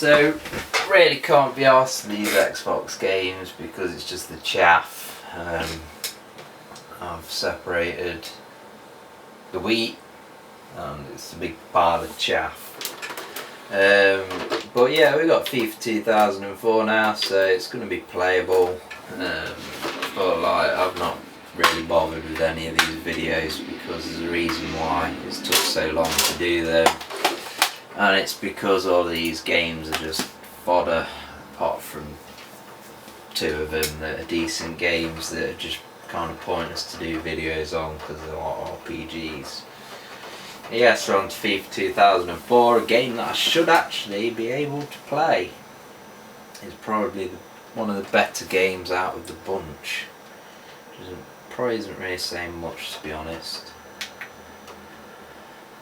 So, really can't be arsed with these Xbox games because it's just the chaff. I've separated the wheat and it's a big pile of chaff. But yeah, we've got FIFA 2004 now, so it's going to be playable. But like, I've not really bothered with any of these videos because there's a reason why it's took so long to do them. And it's because all these games are just fodder, apart from two of them that are decent games that are just kind of pointless to do videos on because they're all RPGs. Yes, we're on to FIFA 2004, a game that I should actually be able to play. It's probably one of the better games out of the bunch. Probably isn't really saying much, to be honest.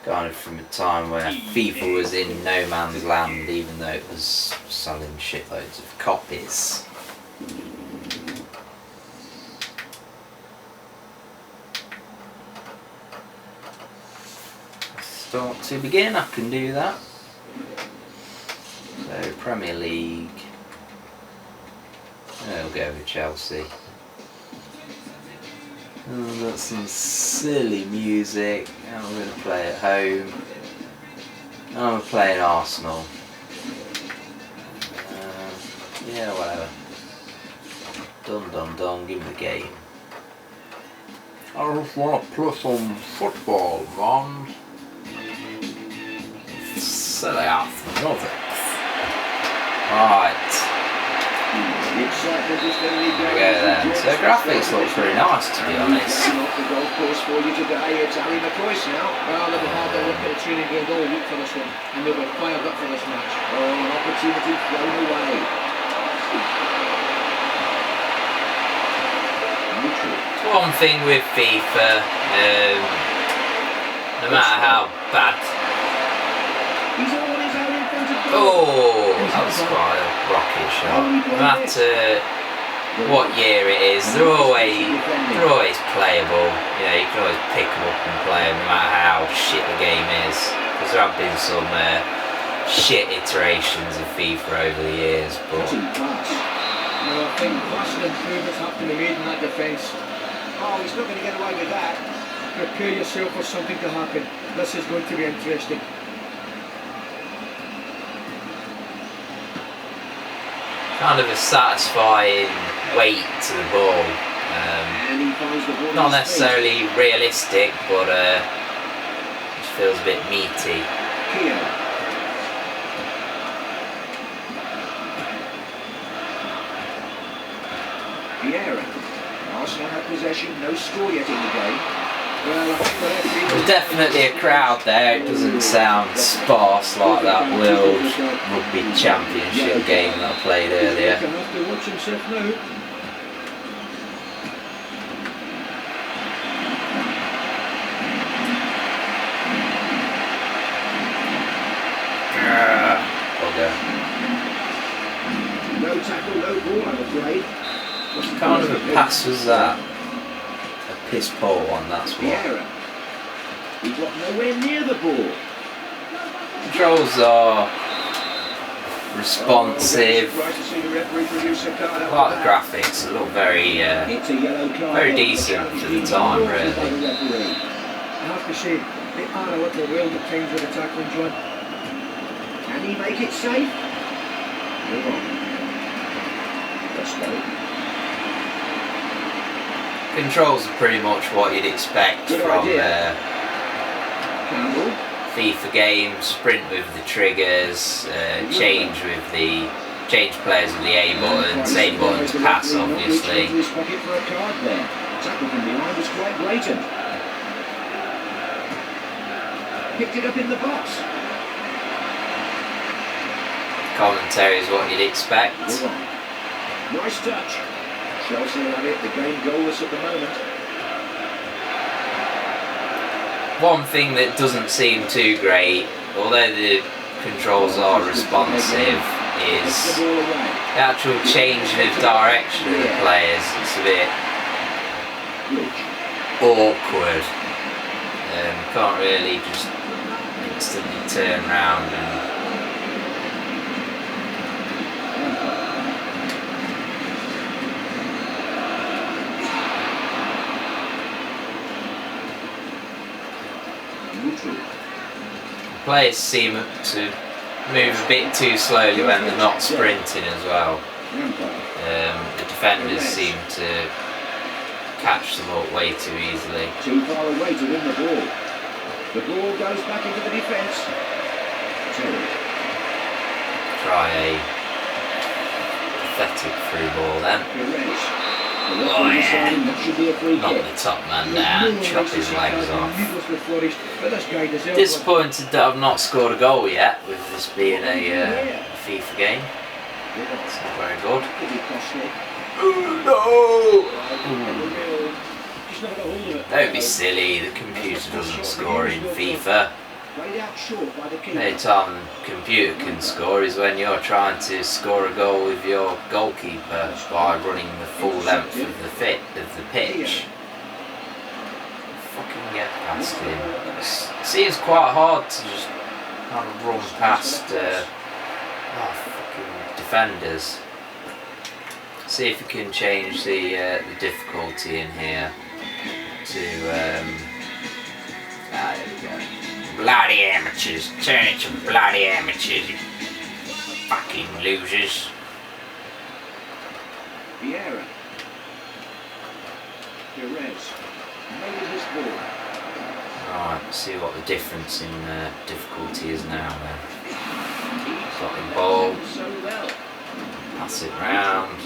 Kind of from a time where FIFA was in no man's land, even though it was selling shitloads of copies. Start to begin, I can do that. So, Premier League. We'll go with Chelsea. Oh, got some silly music. I'm going to play at home. I'm playing Arsenal. Yeah, whatever. Done, give me the game. I just want to play some football, man. Silly ass nothing. Right. There we go then. So the graphics look pretty nice, to be honest. The goal course for you today. It's Harry McCoy's now. Well, they've had their look at a training game all week for this one, and they were fired up for this match. Oh, an opportunity thrown away. One thing with FIFA, no matter how bad. He's all on his own in front of goal. Oh, that was quite a rocket shot. No matter what year it is, they're always playable. You know, you can always pick them up and play them, no matter how shit the game is. Because there have been some shit iterations of FIFA over the years, but. I think vast improvements have to be made in that defence. Oh, he's not going to get away with that. Prepare yourself for something to happen. This is going to be interesting. Kind of a satisfying weight to the ball. Not necessarily realistic, but it feels a bit meaty. Arsenal have possession, no score yet in the game. Well, there's definitely a crowd there. It doesn't sound sparse like that World Rugby Championship game that I played earlier. No tackle, no ball, I'm afraid. What kind of a pass was that? A piss poor one, that's what. He got nowhere near the ball. Controls are responsive. I like the graphics, they look very decent for the time, really. I have to say, they are a little wild at times with the tackling, John. Can he make it safe? Move on. Let's go. Controls are pretty much what you'd expect from FIFA games. Sprint with the triggers, change players with the A button, same button to pass, obviously. Tackle from behind was quite blatant. Picked it up in the box. Commentary is what you'd expect. Nice touch. Chelsea have it, the game goalless at the moment. One thing that doesn't seem too great, although the controls are responsive, is the actual changing of direction of the players. It's a bit awkward. Can't really just instantly turn around and players seem to move a bit too slowly when they're not sprinting as well. The defenders seem to catch them up way too easily. Too far away to win the ball. The ball goes back into the defence. Try a pathetic through ball then. Oh yeah. Knock the top man down, chop his legs off. Disappointed that I've not scored a goal yet with this being a FIFA game. It's not very good. No! Don't be silly, the computer doesn't score in FIFA. The only time the computer can score is when you're trying to score a goal with your goalkeeper by running the full length of the pitch. Fucking get past him. It seems quite hard to just kind of run past fucking defenders. See if we can change the difficulty in here to there we go. Bloody amateurs, turn it to bloody amateurs, you fucking losers. Vieira. Perez. Right, let's see what the difference in difficulty is now then. Got the ball, pass it round.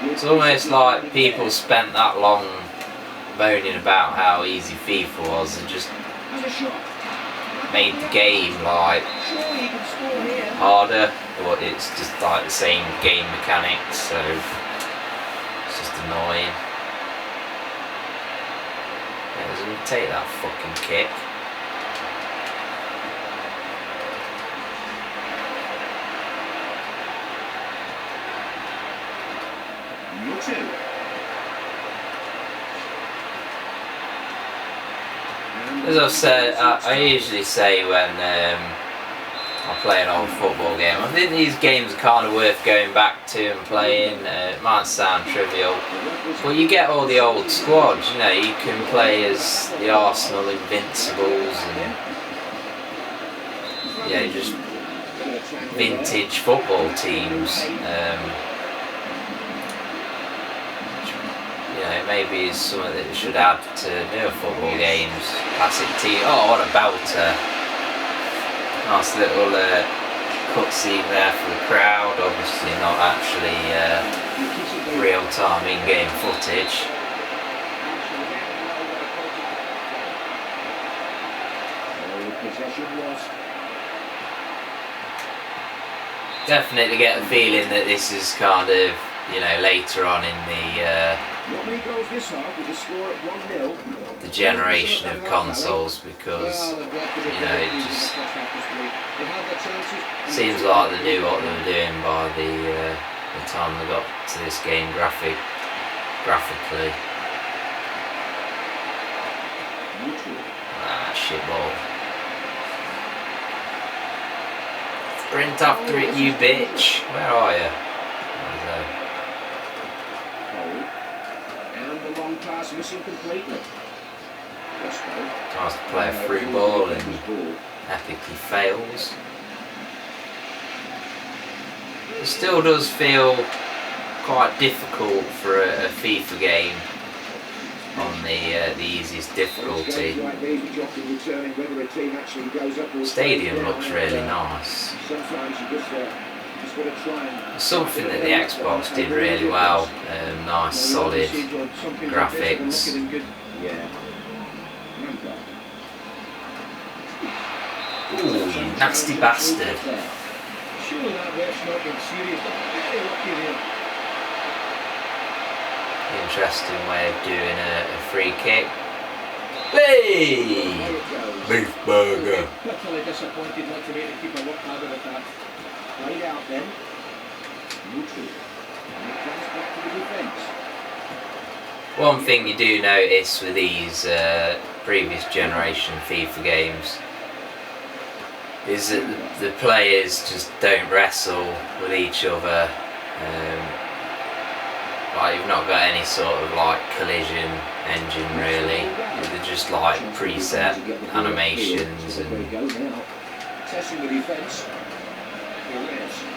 It's almost like people spent that long moaning about how easy FIFA was and just made the game like harder, but it's just like the same game mechanics, so it's just annoying. Yeah, doesn't take that fucking kick. As I've said, I usually say when I play an old football game, I think these games are kind of worth going back to and playing. It might sound trivial, but you get all the old squads, you know, you can play as the Arsenal Invincibles and yeah, just vintage football teams. You know, maybe it's something that you should add to newer football games. Classic team. Oh, what a belter! Nice little cutscene there for the crowd. Obviously, not actually real-time in-game footage. Definitely get the feeling that this is kind of, you know, later on in the generation of consoles, because you know it just seems like they knew what they were doing by the time they got to this game graphically. Ah, shit ball. Sprint after it, you bitch. Where are you? Pass missing completely. Tries to play a free ball and epically fails. It still does feel quite difficult for a FIFA game on the easiest difficulty. Stadium looks really nice. Something that the Xbox did really well, nice solid graphics. Ooh, you nasty bastard. Interesting way of doing a free kick. Hey! Beef burger. Played out then. Neutral. And it comes back to the defence. One thing you do notice with these previous generation FIFA games is that the players just don't wrestle with each other. Like you've not got any sort of like collision engine really. They're just like preset animations and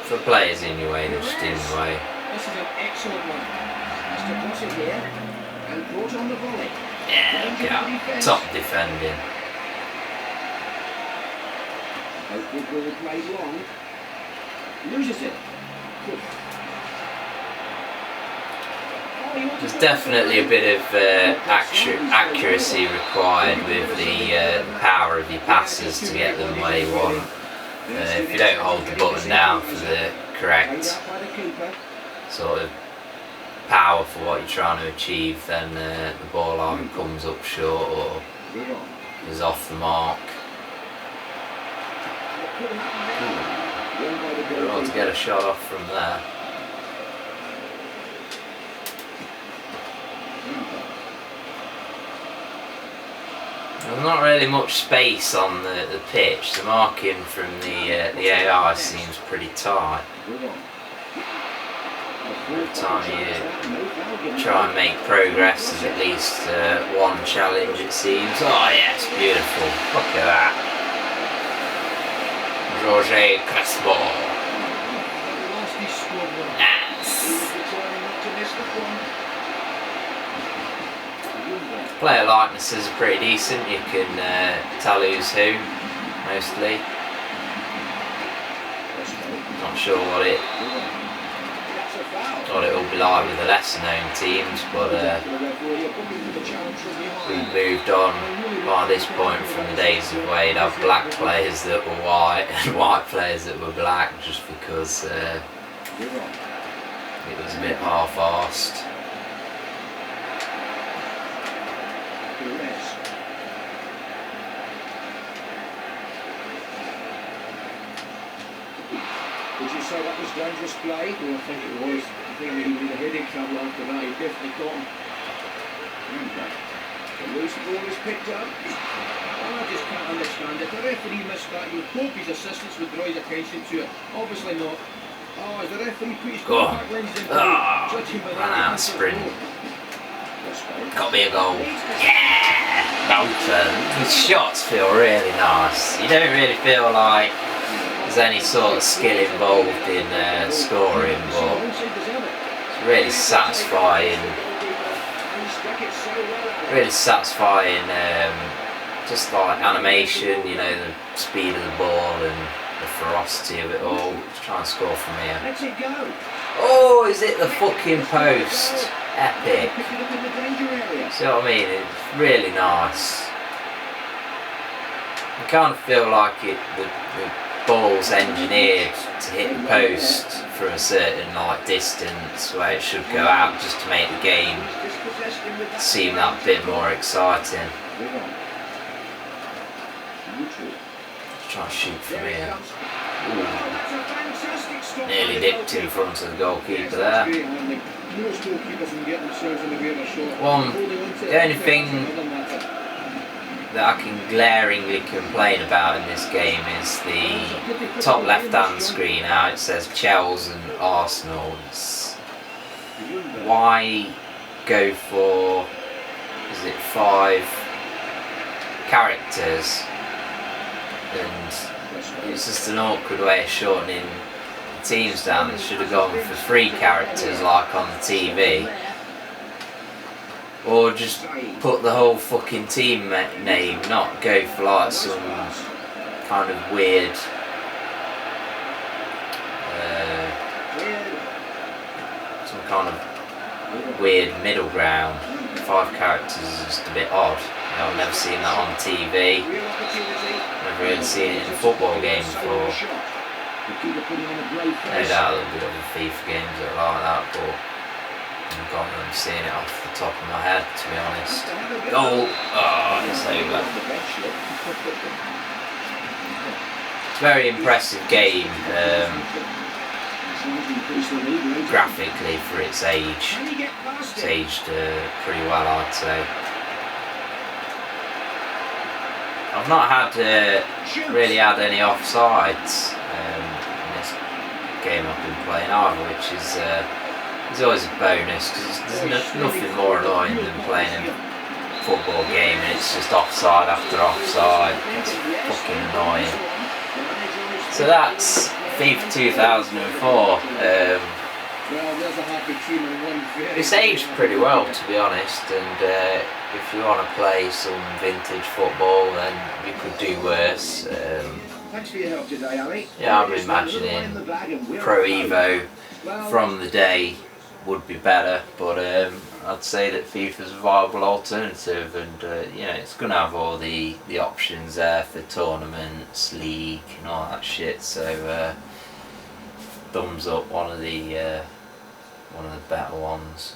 for players anyway, they're just in the way. This is an excellent one. Mr. Bossy here and brought on the volley. Yeah, top defending. Hopefully ball played long. Loses it. There's definitely a bit of accuracy required with the power of your passes to get them where you want. If you don't hold the button down for the correct sort of power for what you're trying to achieve, then the ball either comes up short or is off the mark. Well, to get a shot off from there. There's not really much space on the pitch. The marking from the AI seems pretty tight. Every time you try and make progress, there's at least one challenge it seems. Oh yes, beautiful. Look at that. Roger Crespo. Nice. Player likenesses are pretty decent. You can tell who's who, mostly. Not sure what it'll be like with the lesser known teams, but we've moved on by this point from the days of where you'd have black players that were white and white players that were black, just because it was a bit half-arsed. Would you say that was dangerous play? Well, I think it was. I think he was a heading trouble after that. He definitely got him. The loose ball is picked up. I just can't understand it. The referee missed that. You hope his assistants would draw his attention to it. Obviously not. Oh, as the referee put his contact lenses in, judging by that. Ran out sprint. Got me a goal. Yeah! Belter. His shots feel really nice. You don't really feel like there's any sort of skill involved in scoring, but it's really satisfying. Really satisfying, just like animation, you know, the speed of the ball and the ferocity of it all. Let's try and score from here. Oh, is it the fucking post? Epic. See what I mean? It's really nice. I kind of feel like the ball's engineered to hit the post for a certain like distance where it should go out, just to make the game seem that bit more exciting. Let's try and shoot from here. Ooh. Nearly dipped in front of the goalkeeper there. The only thing that I can glaringly complain about in this game is the top left-hand screen, how it says Chelsea and Arsenal. Why go for, is it 5 characters? And it's just an awkward way of shortening the teams down. They should have gone for 3 characters like on the TV. Or just put the whole fucking team name, not go for like some kind of weird middle ground. 5 characters is just a bit odd. You know, I've never seen that on TV. Never really seen it in a football game before. No doubt there'll be other FIFA games that are like that, but I can't remember seeing it off the top of my head, to be honest. Goal! Oh, it's over. It's a very impressive game, graphically for its age. It's aged pretty well, I'd say. I've not had really had any offsides in this game I've been playing either, which is always a bonus because there's nothing more annoying than playing a football game and it's just offside after offside. It's fucking annoying. So that's FIFA 2004. It's aged pretty well, to be honest, and if you want to play some vintage football, then we could do worse. Yeah, I'm imagining Pro Evo from the day would be better, but I'd say that FIFA's a viable alternative, and you know, it's going to have all the options there for tournaments, league, and all that shit. So thumbs up, one of the better ones.